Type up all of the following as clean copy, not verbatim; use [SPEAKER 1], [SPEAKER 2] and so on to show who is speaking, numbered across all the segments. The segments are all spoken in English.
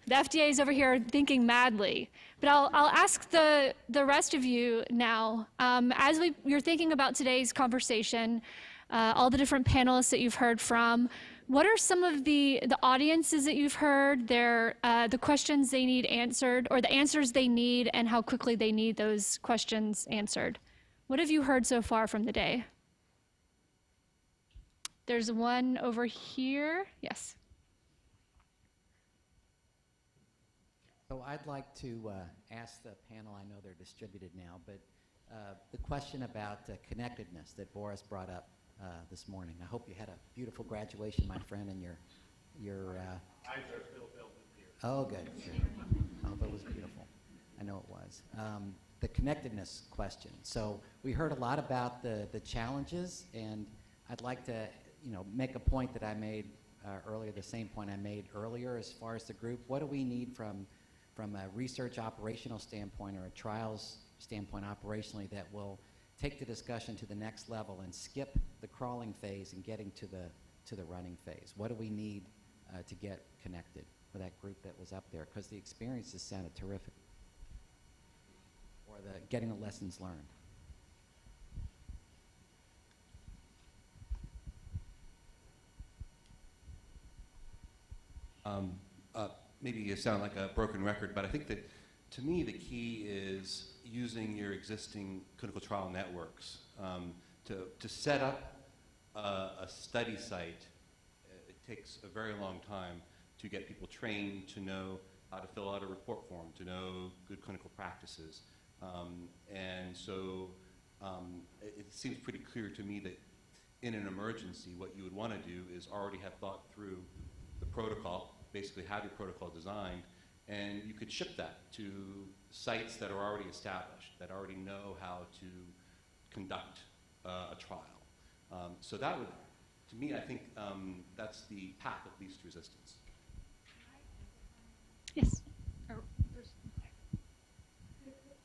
[SPEAKER 1] The FDA is over here thinking madly. But I'll ask the rest of you now, as you're thinking about today's conversation, all the different panelists that you've heard from, what are some of the audiences that you've heard, the questions they need answered, or the answers they need, and how quickly they need those questions answered? What have you heard so far from the day? There's one over here. Yes.
[SPEAKER 2] So I'd like to ask the panel, I know they're distributed now, but the question about connectedness that Boris brought up this morning. I hope you had a beautiful graduation, my friend, and your eyes are still filled with tears. Oh, good. Oh, that was beautiful. I know it was. The connectedness question. So we heard a lot about the challenges, and I'd like to make a point that I made earlier, the same point I made earlier as far as the group. What do we need from a research operational standpoint or a trials standpoint operationally that will take the discussion to the next level and skip the crawling phase and getting to the running phase? What do we need to get connected for that group that was up there? Because the experiences sounded terrific. Or getting the lessons learned.
[SPEAKER 3] Maybe you sound like a broken record, but I think that, to me, the key is using your existing clinical trial networks. To set up a study site, it takes a very long time to get people trained to know how to fill out a report form, to know good clinical practices. And so it seems pretty clear to me that in an emergency, what you would want to do is already have thought through the protocol, basically have your protocol designed, and you could ship that to sites that are already established, that already know how to conduct a trial. So that would, to me, I think that's the path of least resistance.
[SPEAKER 1] Yes.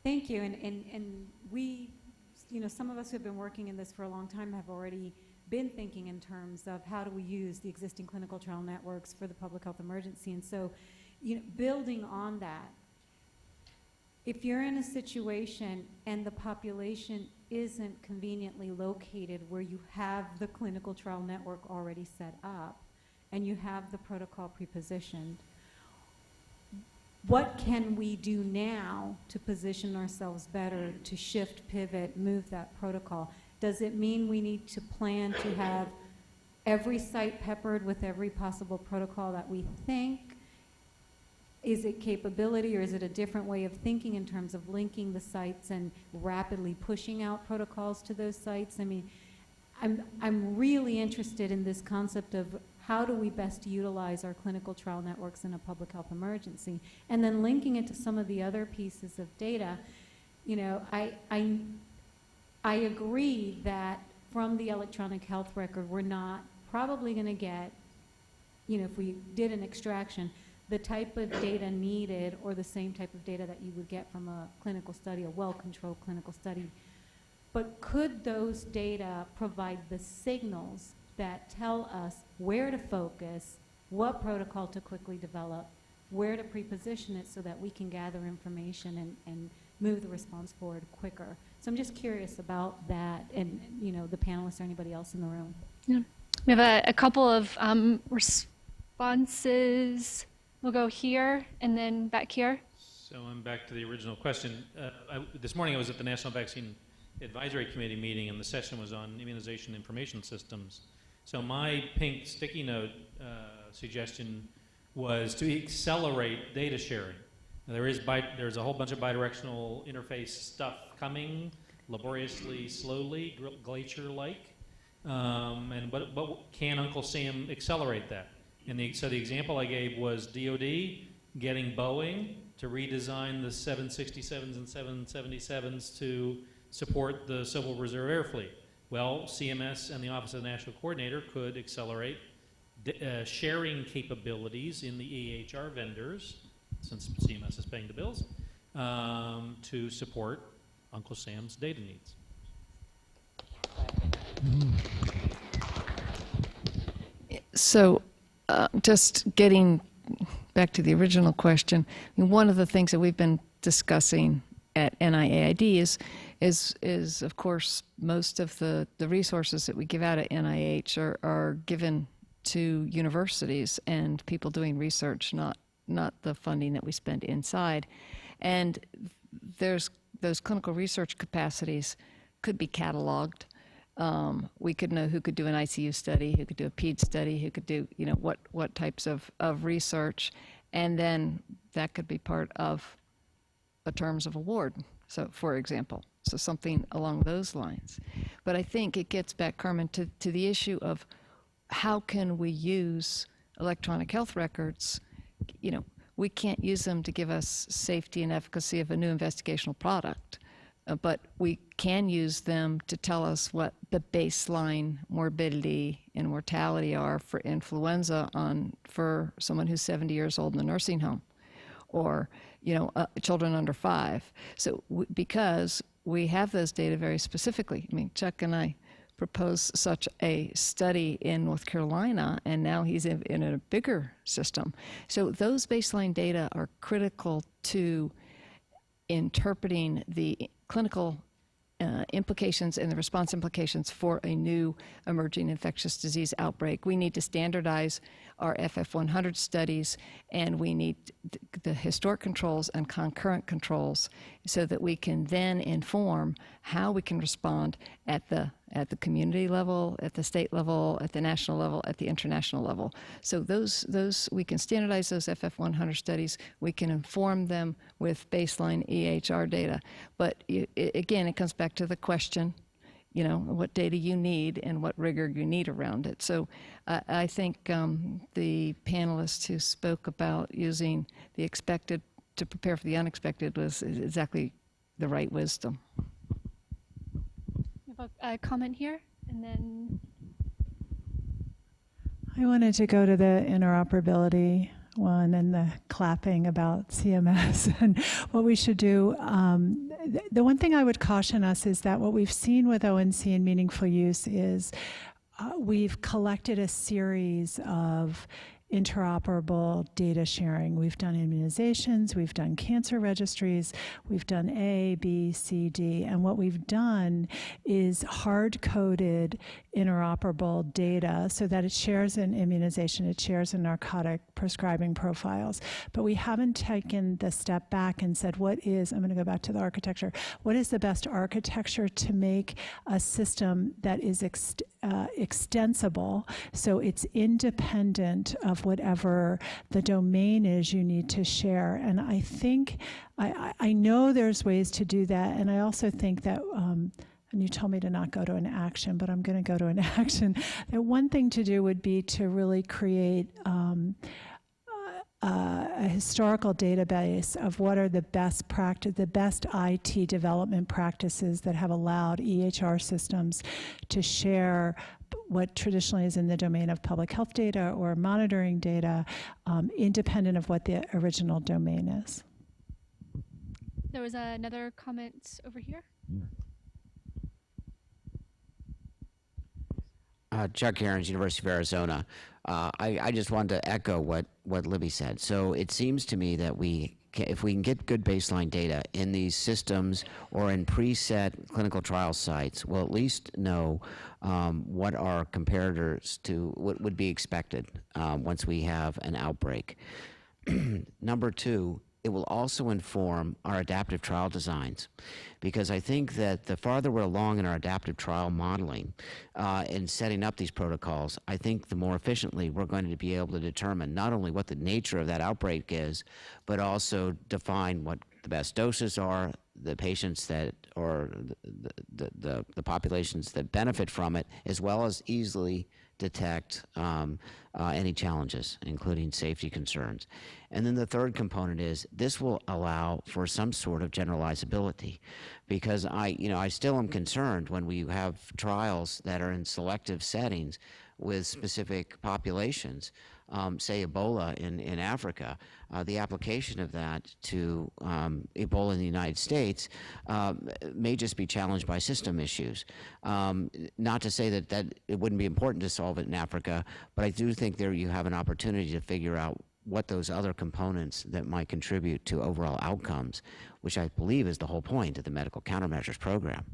[SPEAKER 4] Thank you. And we, some of us who have been working in this for a long time have already been thinking in terms of how do we use the existing clinical trial networks for the public health emergency. And so, building on that, if you're in a situation and the population isn't conveniently located where you have the clinical trial network already set up and you have the protocol pre-positioned, what can we do now to position ourselves better, to shift, pivot, move that protocol? Does it mean we need to plan to have every site peppered with every possible protocol that we think? Is it capability, or is it a different way of thinking in terms of linking the sites and rapidly pushing out protocols to those sites? I mean, I'm really interested in this concept of how do we best utilize our clinical trial networks in a public health emergency, and then linking it to some of the other pieces of data. I agree that from the electronic health record, we're not probably going to get, if we did an extraction, the type of data needed or the same type of data that you would get from a clinical study, a well-controlled clinical study. But could those data provide the signals that tell us where to focus, what protocol to quickly develop, where to pre-position it so that we can gather information and move the response forward quicker? So I'm just curious about that, and the panelists or anybody else in the room.
[SPEAKER 1] Yeah. We have a couple of responses. We'll go here and then back here.
[SPEAKER 5] So I'm back to the original question. This morning I was at the National Vaccine Advisory Committee meeting, and the session was on immunization information systems. So my pink sticky note suggestion was to accelerate data sharing. Now, there's a whole bunch of bidirectional interface stuff coming, laboriously, slowly, glacier-like. But can Uncle Sam accelerate that? And so the example I gave was DoD getting Boeing to redesign the 767s and 777s to support the Civil Reserve Air Fleet. Well, CMS and the Office of the National Coordinator could accelerate sharing capabilities in the EHR vendors, since CMS is paying the bills, to support Uncle Sam's data needs.
[SPEAKER 6] So just getting back to the original question, I mean, one of the things that we've been discussing at NIAID is of course, most of the resources that we give out at NIH are given to universities and people doing research, not the funding that we spend inside. And there's those clinical research capacities could be cataloged. We could know who could do an ICU study, who could do a PED study, who could do, what types of research. And then that could be part of the terms of award. So, for example, so something along those lines. But I think it gets back, Carmen, to the issue of how can we use electronic health records. We can't use them to give us safety and efficacy of a new investigational product, but we can use them to tell us what the baseline morbidity and mortality are for influenza for someone who's 70 years old in a nursing home, or children under 5. So because we have those data very specifically. I mean, Chuck and I proposed such a study in North Carolina, and now he's in a bigger system. So those baseline data are critical to interpreting the clinical implications and the response implications for a new emerging infectious disease outbreak. We need to standardize our FF100 studies, and we need the historic controls and concurrent controls so that we can then inform how we can respond at the community level, at the state level, at the national level, at the international level. So those we can standardize those FF100 studies. We can inform them with baseline EHR data. But again, it comes back to the question, what data you need and what rigor you need around it. So I think the panelists who spoke about using the expected to prepare for the unexpected was exactly the right wisdom.
[SPEAKER 1] We have a comment here, and then
[SPEAKER 7] I wanted to go to the interoperability one and the clapping about CMS and what we should do. The one thing I would caution us is that what we've seen with ONC and meaningful use is we've collected a series of interoperable data sharing. We've done immunizations, we've done cancer registries, we've done A, B, C, D, and what we've done is hard-coded interoperable data so that it shares in immunization, it shares in narcotic prescribing profiles. But we haven't taken the step back and said, I'm going to go back to the architecture, what is the best architecture to make a system that is extensible, so it's independent of whatever the domain is you need to share. And I think, I know there's ways to do that, and I also think that, and you told me to not go to an action, but I'm going to go to an action, that one thing to do would be to really create a historical database of what are the best IT development practices that have allowed EHR systems to share what traditionally is in the domain of public health data or monitoring data, independent of what the original domain is.
[SPEAKER 1] there was another comment over here.
[SPEAKER 8] Chuck Cairns, University of Arizona. I just wanted to echo what Libby said. So it seems to me that if we can get good baseline data in these systems or in preset clinical trial sites, we'll at least know what our comparators to what would be expected once we have an outbreak. Number two, it will also inform our adaptive trial designs, because I think that the farther we're along in our adaptive trial modeling and setting up these protocols, I think the more efficiently we're going to be able to determine not only what the nature of that outbreak is, but also define what the best doses are, the patients that, or the populations that benefit from it, as well as easily detect any challenges, including safety concerns. And then the third component is this will allow for some sort of generalizability, because I still am concerned when we have trials that are in selective settings with specific populations, say Ebola in Africa, the application of that to Ebola in the United States may just be challenged by system issues. Not to say that it wouldn't be important to solve it in Africa, but I do think there you have an opportunity to figure out what those other components that might contribute to overall outcomes, which I believe is the whole point of the medical countermeasures program.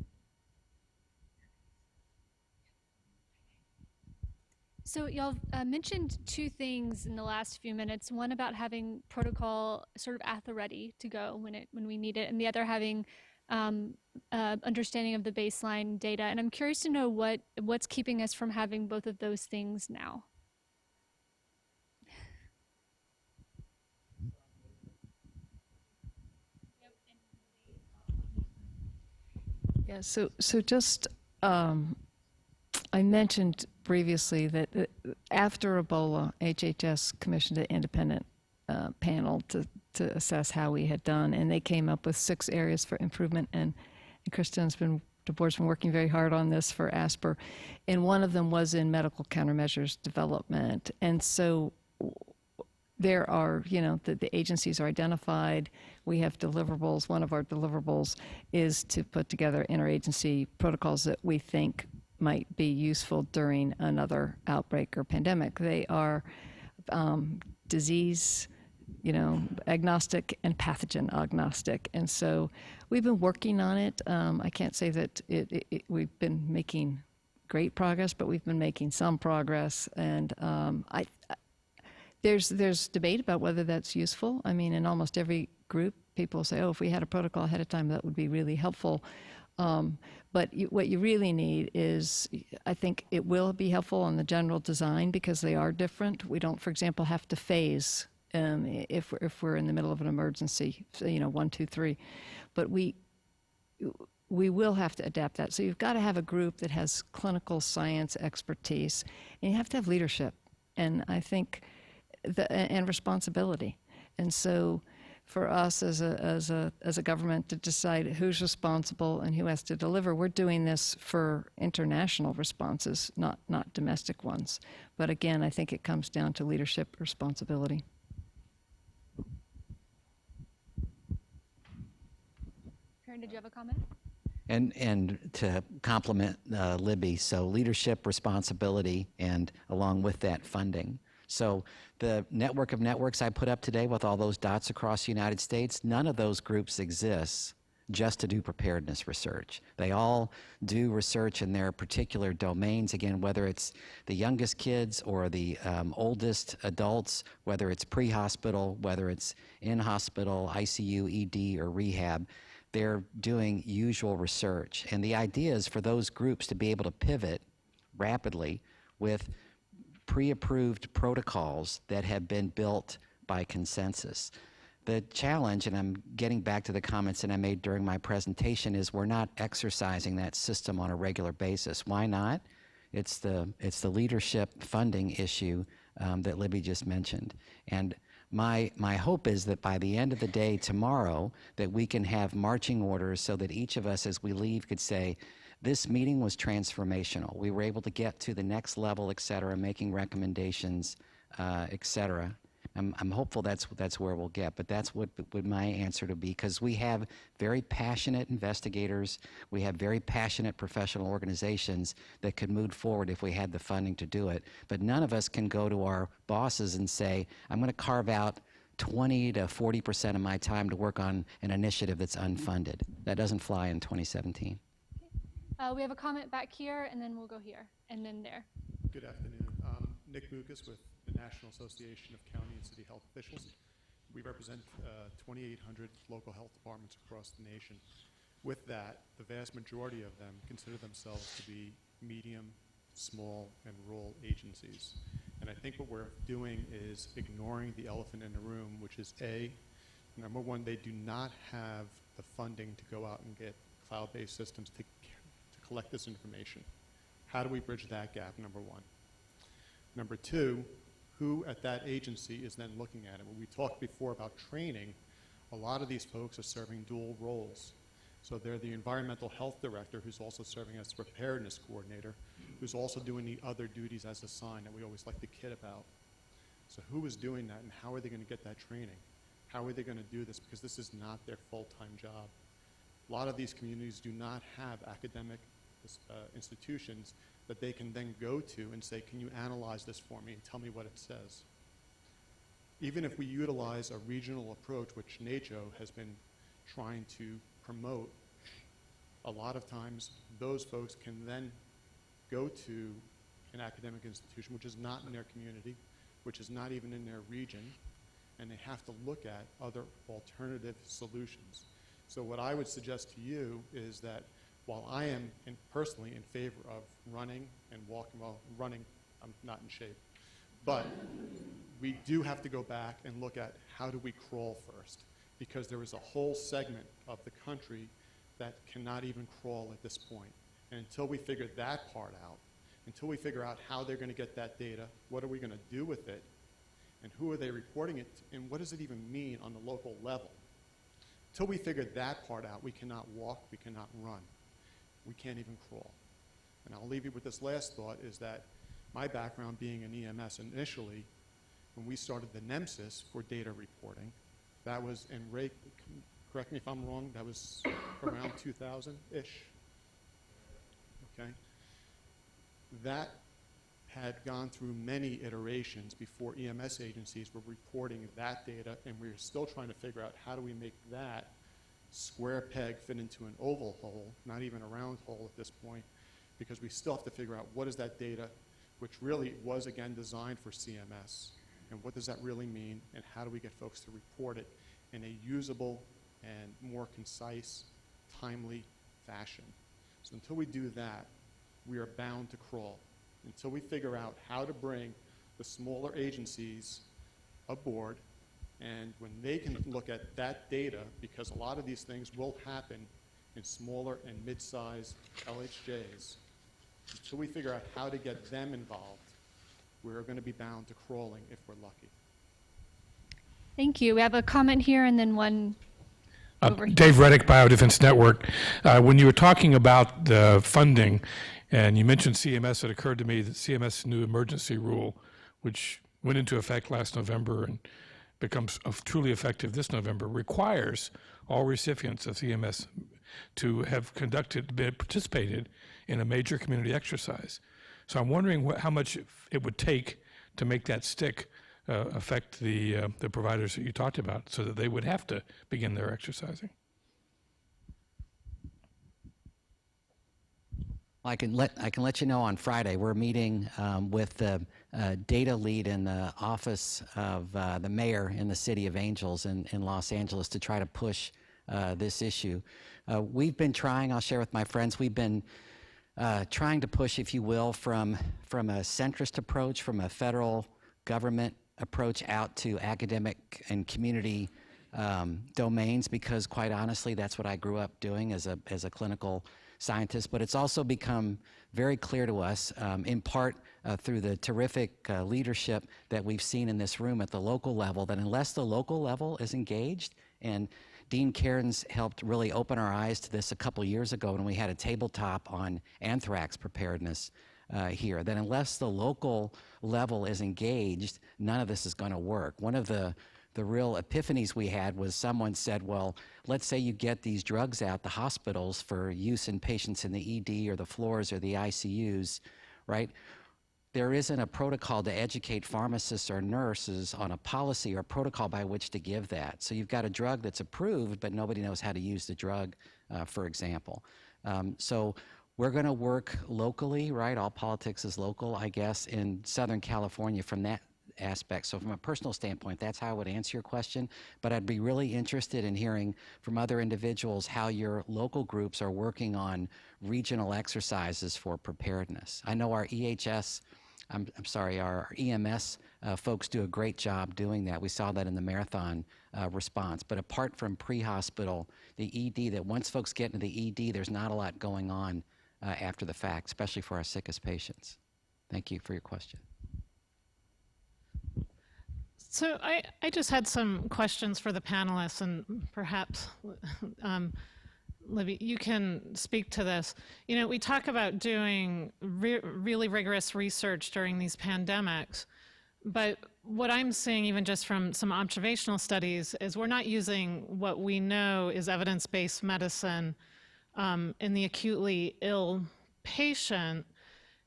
[SPEAKER 1] So y'all mentioned two things in the last few minutes. One about having protocol sort of at the ready to go when we need it, and the other having understanding of the baseline data. And I'm curious to know what's keeping us from having both of those things now.
[SPEAKER 6] Yeah, so just I mentioned previously that after Ebola, HHS commissioned an independent panel to assess how we had done, and they came up with 6 areas for improvement. And the board's been working very hard on this for ASPR, and one of them was in medical countermeasures development. And so there are, the agencies are identified. We have deliverables. One of our deliverables is to put together interagency protocols that we think might be useful during another outbreak or pandemic. They are disease, agnostic and pathogen agnostic. And so we've been working on it. I can't say that we've been making great progress, but we've been making some progress. And there's debate about whether that's useful. I mean, in almost every group, people say, oh, if we had a protocol ahead of time, that would be really helpful. But what you really need is, I think it will be helpful on the general design because they are different. We don't, for example, have to phase if we're in the middle of an emergency, 1, 2, 3. But we will have to adapt that. So you've got to have a group that has clinical science expertise, and you have to have leadership. And I think and responsibility. And so for us as a government to decide who's responsible and who has to deliver, we're doing this for international responses, not domestic ones. But again, I think it comes down to leadership responsibility.
[SPEAKER 1] Karen, did you have a comment?
[SPEAKER 2] And to complement Libby, so leadership, responsibility, and along with that, funding. So the network of networks I put up today with all those dots across the United States, none of those groups exists just to do preparedness research. They all do research in their particular domains, again, whether it's the youngest kids or the oldest adults, whether it's pre-hospital, whether it's in-hospital, ICU, ED, or rehab. They're doing usual research. And the idea is for those groups to be able to pivot rapidly with pre-approved protocols that have been built by consensus. The challenge, and I'm getting back to the comments that I made during my presentation, is we're not exercising that system on a regular basis. Why not? It's the leadership funding issue that Libby just mentioned. And my hope is that by the end of the day tomorrow, that we can have marching orders so that each of us as we leave could say, this meeting was transformational. We were able to get to the next level, et cetera, making recommendations, et cetera. I'm hopeful that's where we'll get, but that's what would my answer to be, because we have very passionate investigators, we have very passionate professional organizations that could move forward if we had the funding to do it, but none of us can go to our bosses and say, I'm going to carve out 20 to 40% of my time to work on an initiative that's unfunded. That doesn't fly in 2017.
[SPEAKER 1] We have a comment back here, and then we'll go here, and then there.
[SPEAKER 9] Good afternoon. Nick Mucus with the National Association of County and City Health Officials. We represent 2,800 local health departments across the nation. With that, the vast majority of them consider themselves to be medium, small, and rural agencies. And I think what we're doing is ignoring the elephant in the room, which is number one, they do not have the funding to go out and get cloud-based systems to collect this information. How do we bridge that gap, number one? Number two, who at that agency is then looking at it? When we talked before about training, a lot of these folks are serving dual roles. So they're the environmental health director who's also serving as the preparedness coordinator, who's also doing the other duties as assigned that we always like to kid about. So who is doing that, and how are they going to get that training? How are they going to do this? Because this is not their full-time job. A lot of these communities do not have academic institutions that they can then go to and say, can you analyze this for me and tell me what it says? even if we utilize a regional approach, which NACHO has been trying to promote, a lot of times those folks can then go to an academic institution which is not in their community, which is not even in their region, and they have to look at other alternative solutions. So what I would suggest to you is that while I am personally in favor of running and walking, well, running, I'm not in shape, but we do have to go back and look at how do we crawl first, because there is a whole segment of the country that cannot even crawl at this point. And until we figure that part out, until we figure out how they're going to get that data, what are we going to do with it, and who are they reporting it to, and what does it even mean on the local level? Until we figure that part out, we cannot walk, we cannot run. We can't even crawl. And I'll leave you with this last thought, is that my background being in EMS initially, when we started the NEMSIS for data reporting, that was in correct me if I'm wrong, that was around 2000-ish, okay? That had gone through many iterations before EMS agencies were reporting that data, and we were still trying to figure out how do we make that square peg fit into an oval hole, not even a round hole at this point, because we still have to figure out what is that data, which really was, again, designed for CMS, and what does that really mean, and how do we get folks to report it in a usable and more concise, timely fashion. So until we do that, we are bound to crawl. Until we figure out how to bring the smaller agencies aboard, and when they can look at that data, because a lot of these things will happen in smaller and mid-sized LHJs, until we figure out how to get them involved, we're going to be bound to crawling if we're lucky.
[SPEAKER 1] Thank you. We have a comment here and then one over here.
[SPEAKER 10] Dave Reddick, Biodefense Network. When you were talking about the funding, and you mentioned CMS, it occurred to me that CMS new emergency rule, which went into effect last November and becomes truly effective this November, requires all recipients of CMS to have participated in a major community exercise. So I'm wondering how much it would take to make that stick affect the providers that you talked about, so that they would have to begin their exercising.
[SPEAKER 2] I can let you know on Friday. We're meeting with the data lead in the office of the mayor in the city of Angels in Los Angeles to try to push this issue. We've been trying, I'll share with my friends, we've been trying to push, if you will, from a centrist approach, from a federal government approach out to academic and community domains, because quite honestly, that's what I grew up doing as a clinical scientist. But it's also become very clear to us, in part through the terrific leadership that we've seen in this room at the local level, that unless the local level is engaged, and Dean Cairns helped really open our eyes to this a couple years ago when we had a tabletop on anthrax preparedness here, that unless the local level is engaged, none of this is going to work. One of the real epiphanies we had was someone said, well, let's say you get these drugs out the hospitals for use in patients in the ED or the floors or the ICUs, right? There isn't a protocol to educate pharmacists or nurses on a policy or protocol by which to give that. So you've got a drug that's approved, but nobody knows how to use the drug, for example. So we're going to work locally, right? All politics is local, I guess, in Southern California from that aspect. So from a personal standpoint, that's how I would answer your question. But I'd be really interested in hearing from other individuals how your local groups are working on regional exercises for preparedness. I know our our EMS folks do a great job doing that. We saw that in the marathon response. But apart from pre-hospital, the ED, that once folks get into the ED, there's not a lot going on after the fact, especially for our sickest patients. Thank you for your question.
[SPEAKER 11] So I just had some questions for the panelists, and perhaps, Libby, you can speak to this. You know, we talk about doing really rigorous research during these pandemics, but what I'm seeing, even just from some observational studies, is we're not using what we know is evidence-based medicine in the acutely ill patient.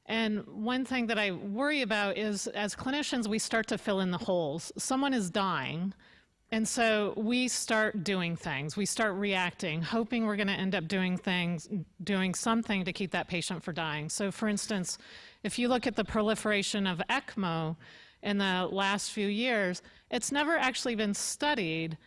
[SPEAKER 11] And one thing that I worry about is, as clinicians, we start to fill in the holes. Someone is dying, and so we start doing things. We start reacting, hoping we're going to end up doing something to keep that patient from dying. So for instance, if you look at the proliferation of ECMO in the last few years, it's never actually been studied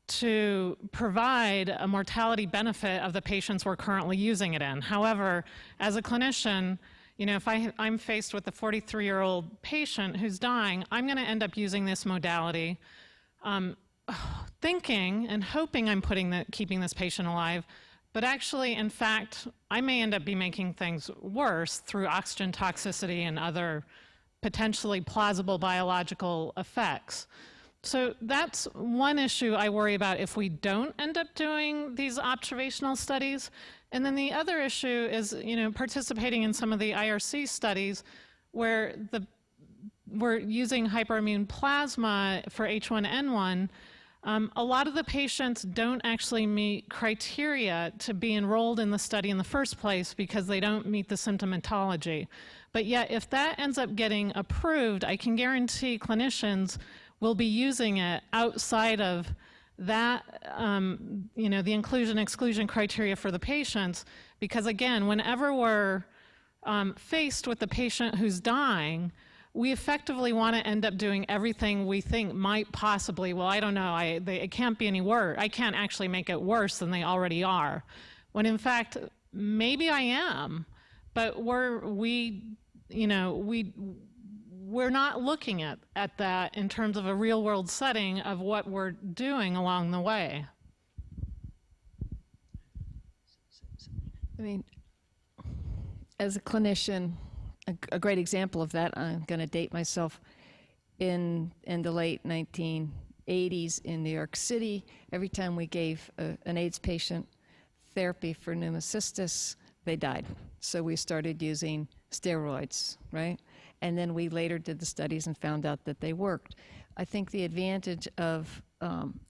[SPEAKER 11] to provide a mortality benefit of the patients we're currently using it in. However, as a clinician, you know, if I'm faced with a 43-year-old patient who's dying, I'm going to end up using this modality, thinking and hoping I'm keeping this patient alive, but actually, in fact, I may end up making things worse through oxygen toxicity and other potentially plausible biological effects. So that's one issue I worry about if we don't end up doing these observational studies. And then the other issue is, you know, participating in some of the IRC studies where we're using hyperimmune plasma for H1N1. A lot of the patients don't actually meet criteria to be enrolled in the study in the first place because they don't meet the symptomatology. But yet, if that ends up getting approved, I can guarantee clinicians will be using it outside of that, you know, the inclusion-exclusion criteria for the patients, because again, whenever we're faced with the patient who's dying, we effectively want to end up doing everything we think might possibly, well, I don't know, it can't be any worse. I can't actually make it worse than they already are. When in fact, maybe I am, but we're not looking at that in terms of a real world setting of what we're doing along the way.
[SPEAKER 6] I mean, as a clinician, a great example of that, I'm going to date myself, in the late 1980s in New York City, every time we gave an AIDS patient therapy for pneumocystis, they died. So we started using steroids, right? And then we later did the studies and found out that they worked. I think the advantage of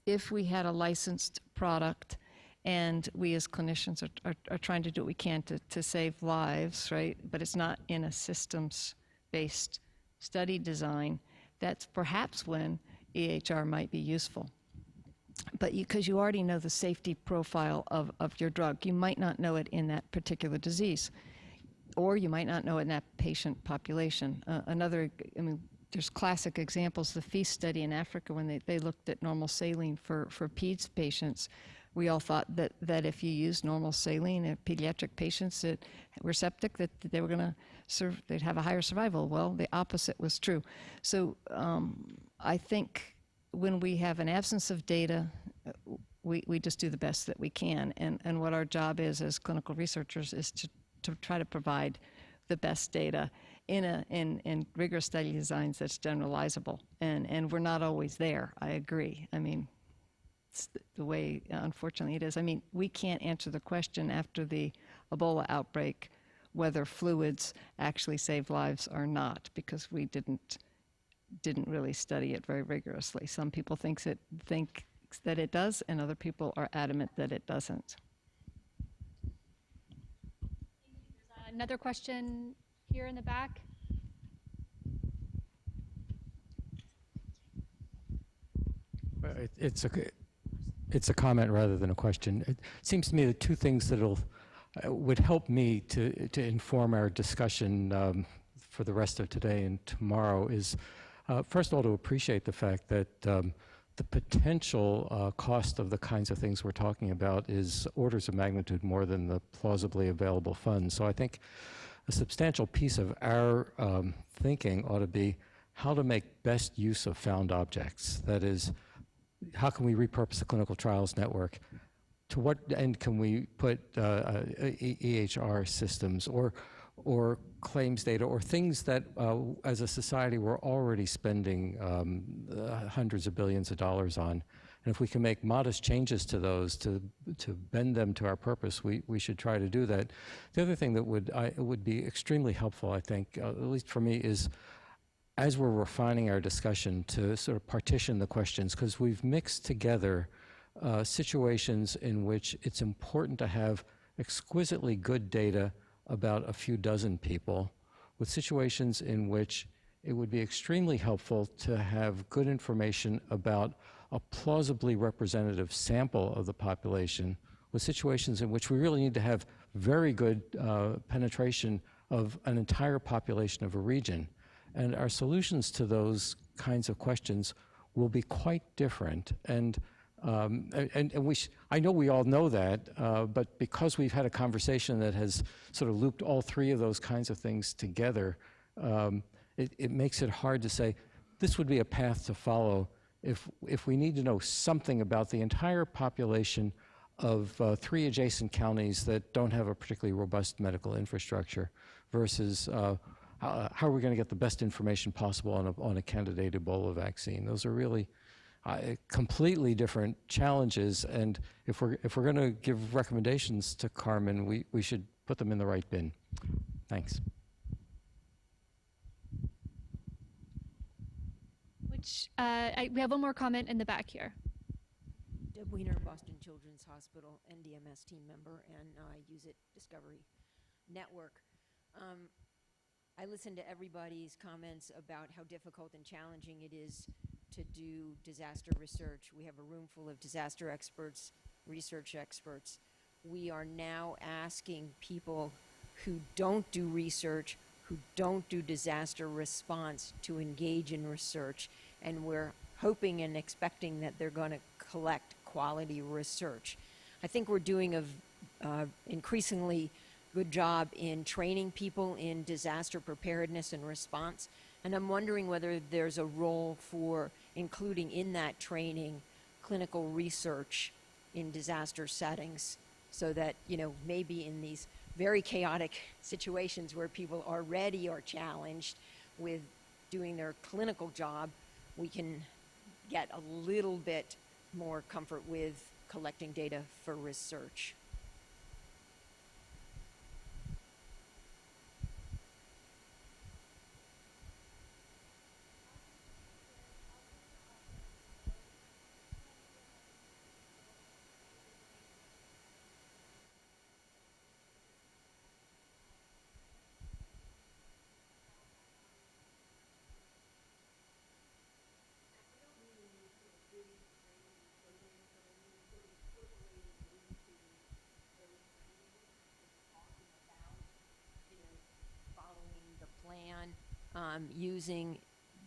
[SPEAKER 6] if we had a licensed product and we as clinicians are trying to do what we can to save lives, right? But it's not in a systems-based study design, that's perhaps when EHR might be useful. But because you already know the safety profile of your drug, you might not know it in that particular disease, or you might not know it in that patient population. There's classic examples, the FEAST study in Africa when they looked at normal saline for PEDS patients. We all thought that if you use normal saline in pediatric patients that were septic, that they were going to they'd have a higher survival. Well, the opposite was true. So I think when we have an absence of data, we just do the best that we can. And what our job is as clinical researchers is to try to provide the best data in rigorous study designs that's generalizable. And we're not always there, I agree. I mean, it's the way, unfortunately, it is. I mean, we can't answer the question after the Ebola outbreak whether fluids actually save lives or not, because we didn't really study it very rigorously. Some people think that it does, and other people are adamant that it doesn't.
[SPEAKER 1] Another question here in the back.
[SPEAKER 12] It's a comment rather than a question. It seems to me that two things that would help me to inform our discussion for the rest of today and tomorrow is, first of all, to appreciate the fact that the potential cost of the kinds of things we're talking about is orders of magnitude more than the plausibly available funds. So I think a substantial piece of our thinking ought to be how to make best use of found objects. That is, how can we repurpose the clinical trials network? To what end can we put EHR systems or claims data or things that as a society we're already spending hundreds of billions of dollars on? And if we can make modest changes to those to bend them to our purpose, we should try to do that. The other thing that would be extremely helpful, I think, at least for me, is as we're refining our discussion to sort of partition the questions, because we've mixed together situations in which it's important to have exquisitely good data about a few dozen people with situations in which it would be extremely helpful to have good information about a plausibly representative sample of the population, with situations in which we really need to have very good penetration of an entire population of a region. And our solutions to those kinds of questions will be quite different. And I know we all know that, but because we've had a conversation that has sort of looped all three of those kinds of things together, it makes it hard to say, this would be a path to follow if we need to know something about the entire population of 3 adjacent counties that don't have a particularly robust medical infrastructure versus how are we going to get the best information possible on a candidate Ebola vaccine. Those are really completely different challenges, and if we're going to give recommendations to Carmen, we should put them in the right bin. Thanks.
[SPEAKER 1] We have one more comment in the back here.
[SPEAKER 13] Deb Weiner, Boston Children's Hospital, NDMS team member, and I use it Discovery Network. I listened to everybody's comments about how difficult and challenging it is to do disaster research. We have a room full of disaster experts, research experts. We are now asking people who don't do research, who don't do disaster response, to engage in research, and we're hoping and expecting that they're going to collect quality research. I think we're doing a increasingly good job in training people in disaster preparedness and response, and I'm wondering whether there's a role for including in that training clinical research in disaster settings, so that, you know, maybe in these very chaotic situations where people already are challenged with doing their clinical job, we can get a little bit more comfort with collecting data for research. Using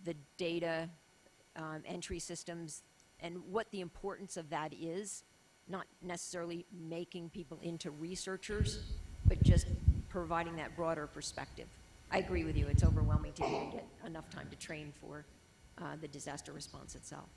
[SPEAKER 13] the data entry systems and what the importance of that is, not necessarily making people into researchers, but just providing that broader perspective. I agree with you, it's overwhelming to even get enough time to train for the disaster response itself.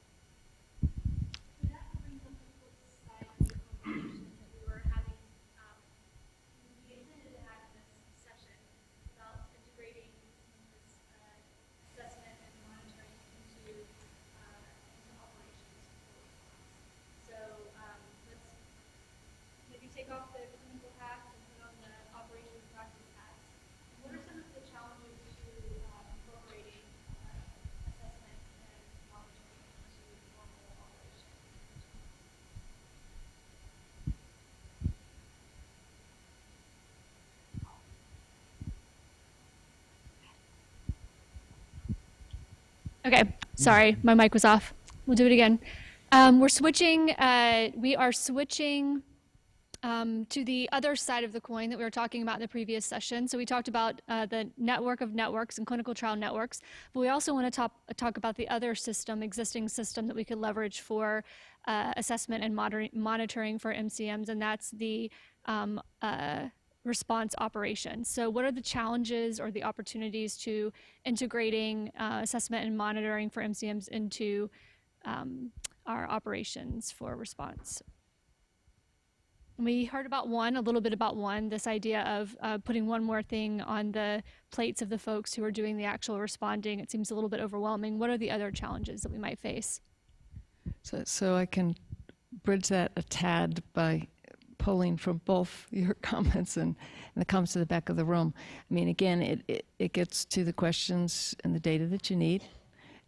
[SPEAKER 1] Okay, sorry, my mic was off. We'll do it again. We are switching to the other side of the coin that we were talking about in the previous session. So we talked about the network of networks and clinical trial networks, but we also want to talk about the other existing system that we could leverage for assessment and monitoring for MCMs, and that's the response operations. So what are the challenges or the opportunities to integrating assessment and monitoring for MCMs into our operations for response? We heard about a little bit about this idea of putting one more thing on the plates of the folks who are doing the actual responding. It seems a little bit overwhelming. What are the other challenges that we might face?
[SPEAKER 6] So I can bridge that a tad by pulling from both your comments and the comments to the back of the room. I mean, again, it gets to the questions and the data that you need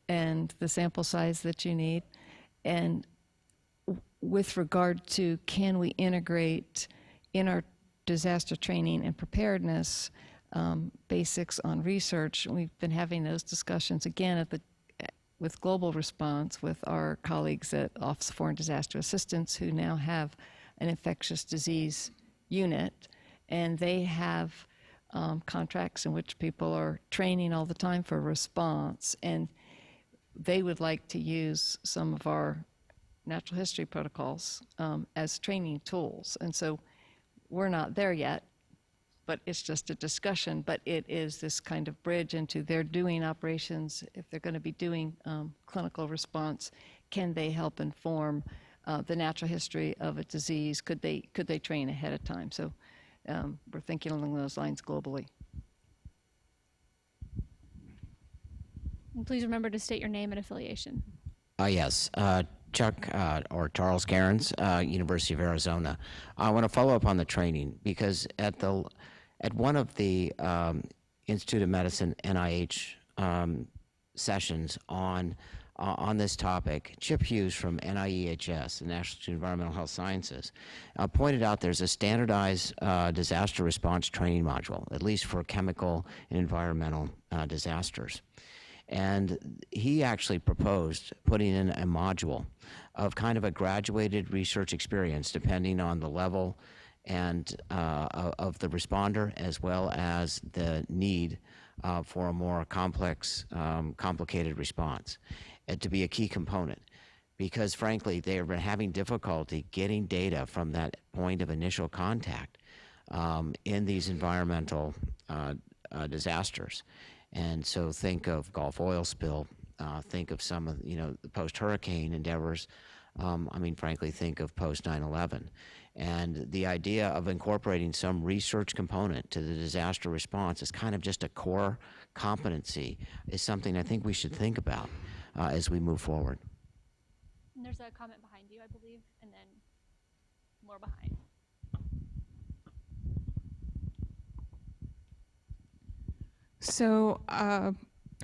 [SPEAKER 6] and the sample size that you need. And with regard to can we integrate in our disaster training and preparedness basics on research. We've been having those discussions again with global response with our colleagues at Office of Foreign Disaster Assistance, who now have an infectious disease unit, and they have contracts in which people are training all the time for response, and they would like to use some of our natural history protocols as training tools. And so we're not there yet, but it's just a discussion. But it is this kind of bridge into they're doing operations. If they're going to be doing clinical response, can they help inform the natural history of a disease? Could they train ahead of time? So we're thinking along those lines globally.
[SPEAKER 1] And please remember to state your name and affiliation.
[SPEAKER 8] Yes, Chuck or Charles Cairns, University of Arizona. I want to follow up on the training because at one of the Institute of Medicine NIH sessions on this topic, Chip Hughes from NIEHS, the National Institute of Environmental Health Sciences, pointed out there's a standardized disaster response training module, at least for chemical and environmental disasters. And he actually proposed putting in a module of kind of a graduated research experience, depending on the level and of the responder, as well as the need for a more complex, complicated response, to be a key component. Because frankly, they've been having difficulty getting data from that point of initial contact in these environmental disasters. And so think of Gulf oil spill, think of some of, the post-hurricane endeavors. Frankly, think of post-9/11. And the idea of incorporating some research component to the disaster response as kind of just a core competency is something I think we should think about as we move forward.
[SPEAKER 1] And there's a comment behind you, I believe, and then more behind.
[SPEAKER 14] So,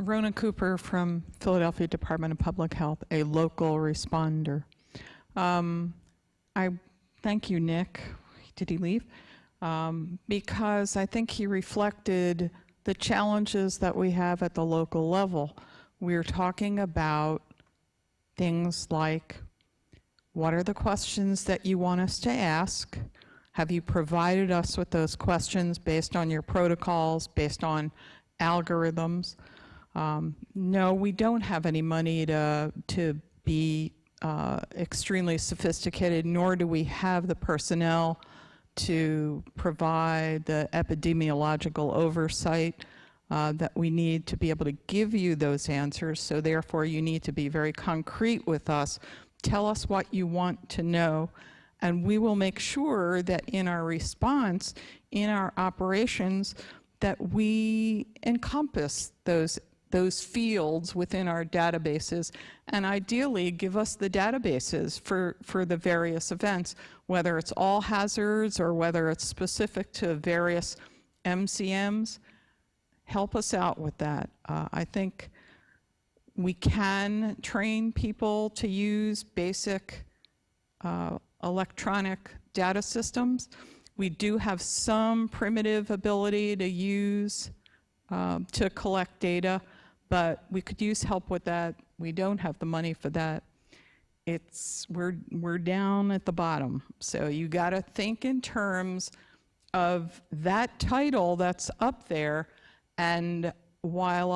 [SPEAKER 14] Rona Cooper from Philadelphia Department of Public Health, a local responder. I thank you, Nick. Did he leave? Because I think he reflected the challenges that we have at the local level. We're talking about things like, what are the questions that you want us to ask? Have you provided us with those questions based on your protocols, based on algorithms? No, we don't have any money to be extremely sophisticated, nor do we have the personnel to provide the epidemiological oversight that we need to be able to give you those answers. So therefore, you need to be very concrete with us. Tell us what you want to know, and we will make sure that in our response, in our operations, that we encompass those fields within our databases, and ideally give us the databases for the various events, whether it's all hazards or whether it's specific to various MCMs. Help us out with that. I think we can train people to use basic electronic data systems. We do have some primitive ability to use, to collect data, but we could use help with that. We don't have the money for that. We're down at the bottom. So you gotta think in terms of that title that's up there. And while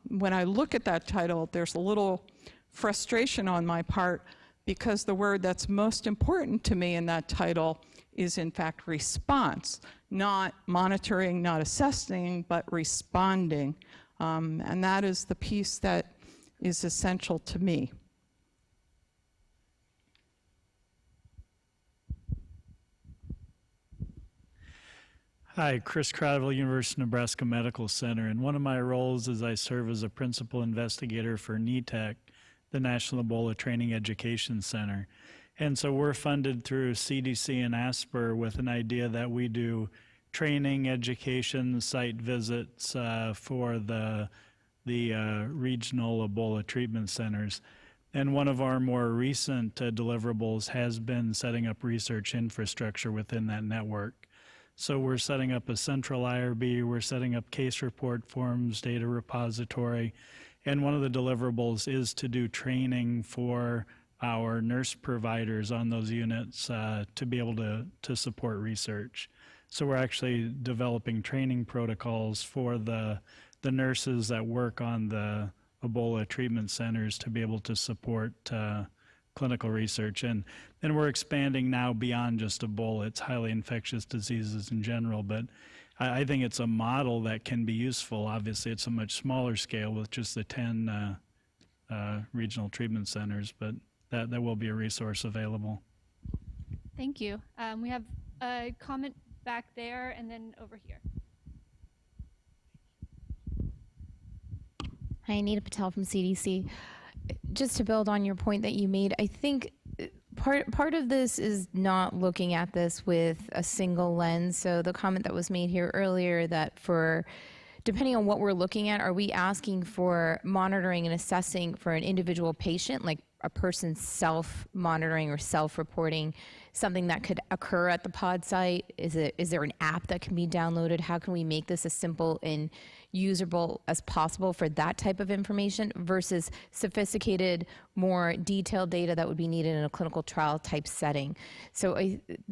[SPEAKER 14] when I look at that title, there's a little frustration on my part because the word that's most important to me in that title is in fact response, not monitoring, not assessing, but responding. And that is the piece that is essential to me.
[SPEAKER 15] Hi, Chris Cradville, University of Nebraska Medical Center, and one of my roles is I serve as a principal investigator for NETEC, the National Ebola Training Education Center. And so we're funded through CDC and ASPR with an idea that we do training, education, site visits for the regional Ebola treatment centers. And one of our more recent deliverables has been setting up research infrastructure within that network. So we're setting up a central IRB, we're setting up case report forms, data repository, and one of the deliverables is to do training for our nurse providers on those units to be able to support research. So we're actually developing training protocols for the nurses that work on the Ebola treatment centers to be able to support clinical research. And we're expanding now beyond just Ebola. It's highly infectious diseases in general, but I think it's a model that can be useful. Obviously, it's a much smaller scale with just the 10 regional treatment centers, but that will be a resource available.
[SPEAKER 1] Thank you. We have a comment back there and then over here.
[SPEAKER 16] Hi, Anita Patel from CDC. Just to build on your point that you made, I think part of this is not looking at this with a single lens. So the comment that was made here earlier that depending on what we're looking at, are we asking for monitoring and assessing for an individual patient, like a person self-monitoring or self-reporting something that could occur at the pod site? Is there an app that can be downloaded? How can we make this as simple and usable as possible for that type of information versus sophisticated, more detailed data that would be needed in a clinical trial type setting? So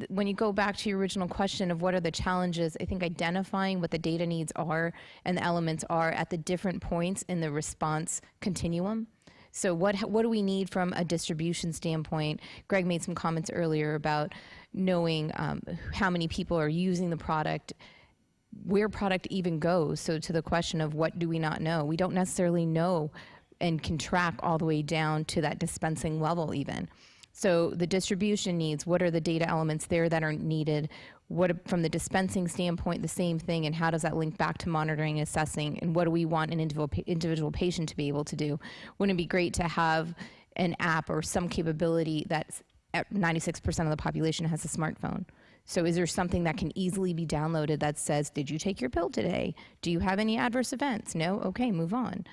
[SPEAKER 16] when you go back to your original question of what are the challenges, I think identifying what the data needs are and the elements are at the different points in the response continuum. So what do we need from a distribution standpoint? Greg made some comments earlier about knowing how many people are using the product, where product even goes. So to the question of what do we not know? We don't necessarily know and can track all the way down to that dispensing level even. So the distribution needs, what are the data elements there that are needed? What, from the dispensing standpoint, the same thing, and how does that link back to monitoring and assessing, and what do we want an individual patient to be able to do? Wouldn't it be great to have an app or some capability that's at 96% of the population has a smartphone? So is there something that can easily be downloaded that says, did you take your pill today? Do you have any adverse events? No? Okay, move on.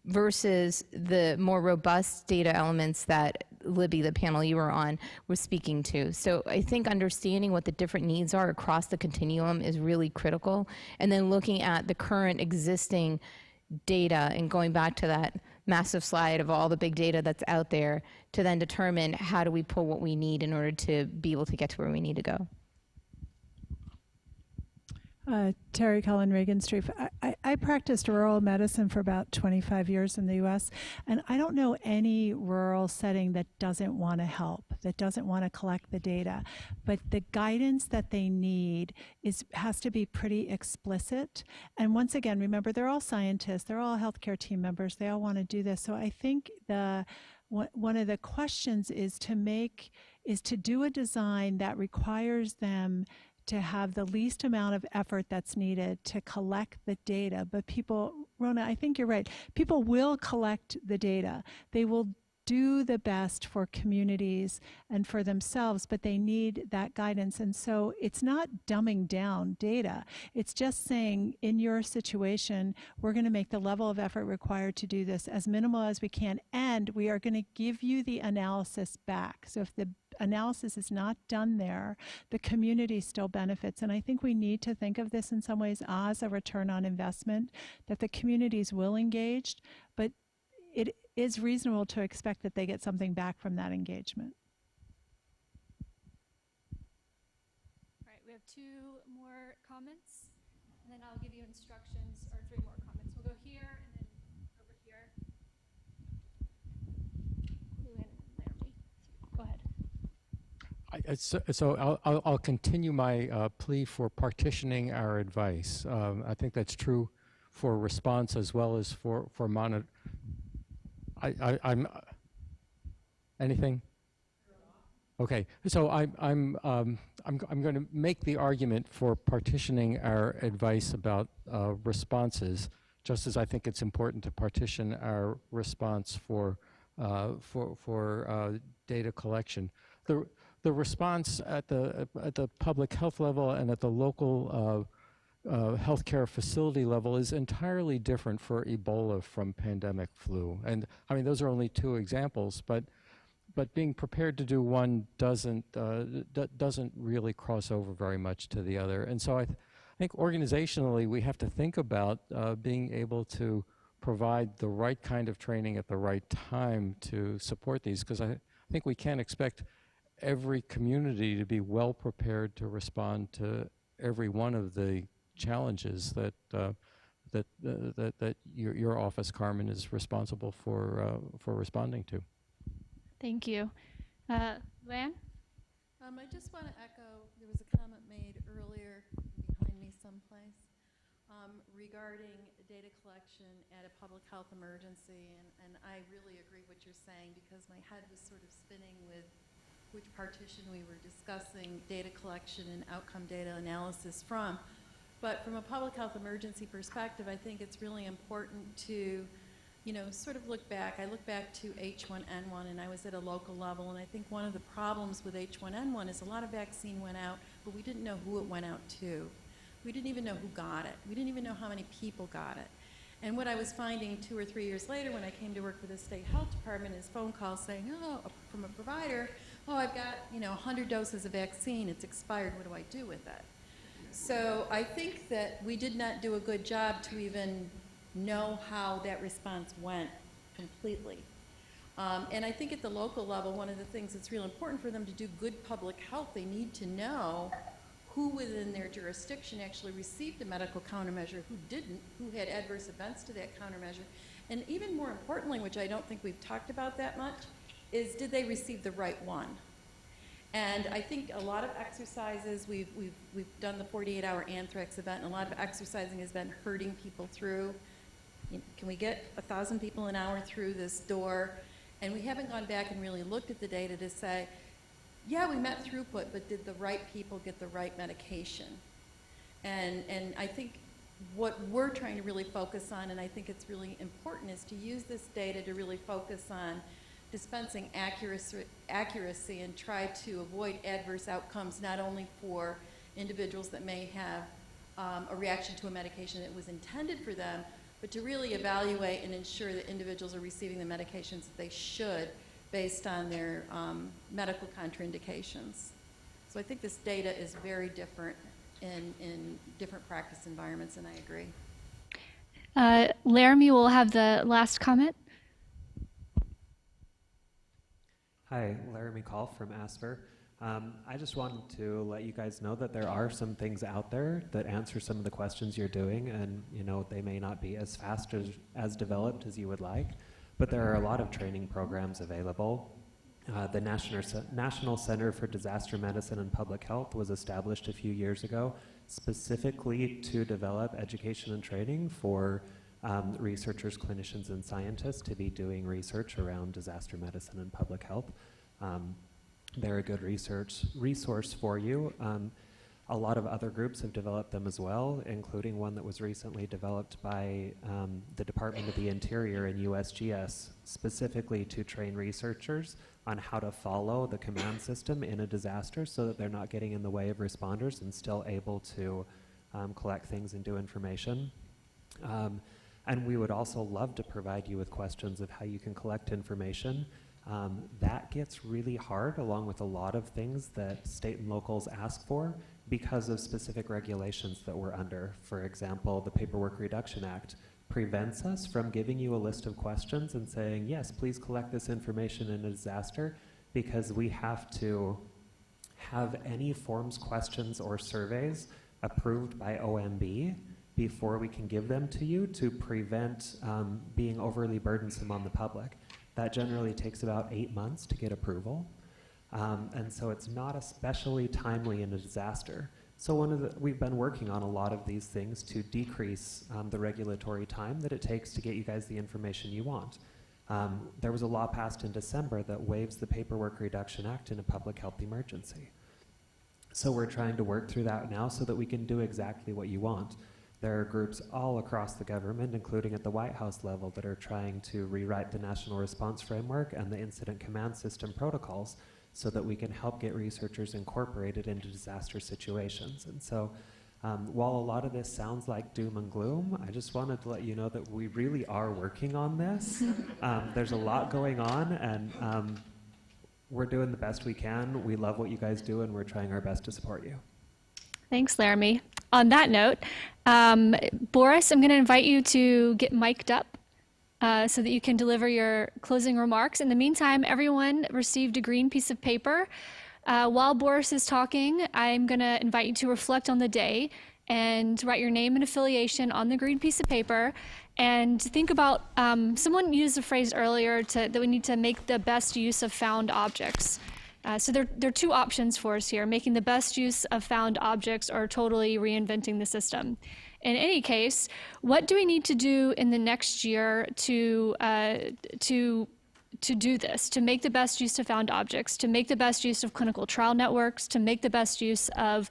[SPEAKER 16] Versus the more robust data elements that Libby, the panel you were on, was speaking to. So I think understanding what the different needs are across the continuum is really critical. And then looking at the current existing data and going back to that massive slide of all the big data that's out there to then determine how do we pull what we need in order to be able to get to where we need to go.
[SPEAKER 7] Terry Cullen, Reagan Street. I practiced rural medicine for about 25 years in the U.S., and I don't know any rural setting that doesn't want to help, that doesn't want to collect the data. But the guidance that they need has to be pretty explicit. And once again, remember, they're all scientists, they're all healthcare team members, they all want to do this. So I think one of the questions is to do a design that requires them to have the least amount of effort that's needed to collect the data. But people, Rona, I think you're right. People will collect the data. They will do the best for communities and for themselves, but they need that guidance. And so it's not dumbing down data. It's just saying, in your situation, we're going to make the level of effort required to do this as minimal as we can, and we are going to give you the analysis back. So if the analysis is not done there, the community still benefits. And I think we need to think of this in some ways as a return on investment, that the communities will engage, but it is reasonable to expect that they get something back from that engagement.
[SPEAKER 1] All right, we have 2 more comments, and then I'll give you instructions, or 3 more comments. We'll go here and then over here. Go ahead.
[SPEAKER 12] So I'll continue my plea for partitioning our advice. I think that's true for response as well as for monitor. I'm anything? Okay, so I'm going to make the argument for partitioning our advice about responses, just as I think it's important to partition our response for data collection. The response at the public health level and at the local healthcare facility level is entirely different for Ebola from pandemic flu. And I mean, those are only 2 examples, but but being prepared to do one doesn't really cross over very much to the other. And so I think organizationally we have to think about being able to provide the right kind of training at the right time to support these, because I think we can't expect every community to be well prepared to respond to every one of the challenges that your office, Carmen, is responsible for responding to.
[SPEAKER 1] Thank you. Lan?
[SPEAKER 17] I just want to echo, there was a comment made earlier behind me someplace regarding data collection at a public health emergency, and I really agree what you're saying, because my head was sort of spinning with which partition we were discussing data collection and outcome data analysis from. But from a public health emergency perspective, I think it's really important to, you know, sort of look back. I look back to H1N1, and I was at a local level, and I think one of the problems with H1N1 is a lot of vaccine went out, but we didn't know who it went out to. We didn't even know who got it. We didn't even know how many people got it. And what I was finding 2 or 3 years later when I came to work for the state health department is phone calls saying, oh, from a provider, oh, I've got, you know, 100 doses of vaccine, it's expired, what do I do with it? So I think that we did not do a good job to even know how that response went completely. And I think at the local level, one of the things that's real important for them to do good public health, they need to know who within their jurisdiction actually received a medical countermeasure, who didn't, who had adverse events to that countermeasure. And even more importantly, which I don't think we've talked about that much, is did they receive the right one? And I think a lot of exercises, we've done the 48-hour anthrax event, and a lot of exercising has been herding people through. You know, can we get 1,000 people an hour through this door? And we haven't gone back and really looked at the data to say, yeah, we met throughput, but did the right people get the right medication? And I think what we're trying to really focus on, and I think it's really important, is to use this data to really focus on dispensing accuracy and try to avoid adverse outcomes, not only for individuals that may have a reaction to a medication that was intended for them, but to really evaluate and ensure that individuals are receiving the medications that they should based on their medical contraindications. So I think this data is very different in different practice environments, and I agree.
[SPEAKER 1] Laramie will have the last comment.
[SPEAKER 18] Hi, Laramie Call from Asper. I just wanted to let you guys know that there are some things out there that answer some of the questions you're doing, and you know they may not be as fast as developed as you would like, but there are a lot of training programs available. The National Center for Disaster Medicine and Public Health was established a few years ago specifically to develop education and training for researchers, clinicians, and scientists to be doing research around disaster medicine and public health. They're a good resource for you. A lot of other groups have developed them as well, including one that was recently developed by the Department of the Interior and USGS, specifically to train researchers on how to follow the command system in a disaster so that they're not getting in the way of responders and still able to collect things and do information. And we would also love to provide you with questions of how you can collect information. That gets really hard, along with a lot of things that state and locals ask for because of specific regulations that we're under. For example, the Paperwork Reduction Act prevents us from giving you a list of questions and saying, yes, please collect this information in a disaster, because we have to have any forms, questions, or surveys approved by OMB before we can give them to you to prevent being overly burdensome on the public. That generally takes about 8 months to get approval. And so it's not especially timely in a disaster. So we've been working on a lot of these things to decrease the regulatory time that it takes to get you guys the information you want. There was a law passed in December that waives the Paperwork Reduction Act in a public health emergency. So we're trying to work through that now so that we can do exactly what you want. There are groups all across the government, including at the White House level, that are trying to rewrite the National Response Framework and the Incident Command System protocols so that we can help get researchers incorporated into disaster situations. And so while a lot of this sounds like doom and gloom, I just wanted to let you know that we really are working on this. There's a lot going on, and we're doing the best we can. We love what you guys do, and we're trying our best to support you.
[SPEAKER 1] Thanks, Laramie. On that note, Boris, I'm going to invite you to get mic'd up so that you can deliver your closing remarks. In the meantime, everyone received a green piece of paper. While Boris is talking, I'm going to invite you to reflect on the day and write your name and affiliation on the green piece of paper, and think about, someone used the phrase earlier that we need to make the best use of found objects. So there are two options for us here: making the best use of found objects or totally reinventing the system. In any case, what do we need to do in the next year to do this, to make the best use of found objects, to make the best use of clinical trial networks, to make the best use of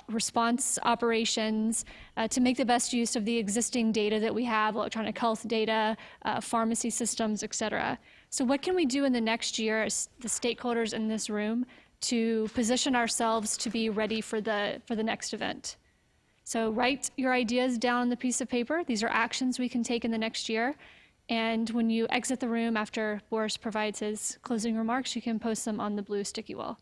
[SPEAKER 1] response operations, to make the best use of the existing data that we have, electronic health data, pharmacy systems, et cetera. So what can we do in the next year as the stakeholders in this room to position ourselves to be ready for the next event? So write your ideas down on the piece of paper. These are actions we can take in the next year. And when you exit the room after Boris provides his closing remarks, you can post them on the blue sticky wall.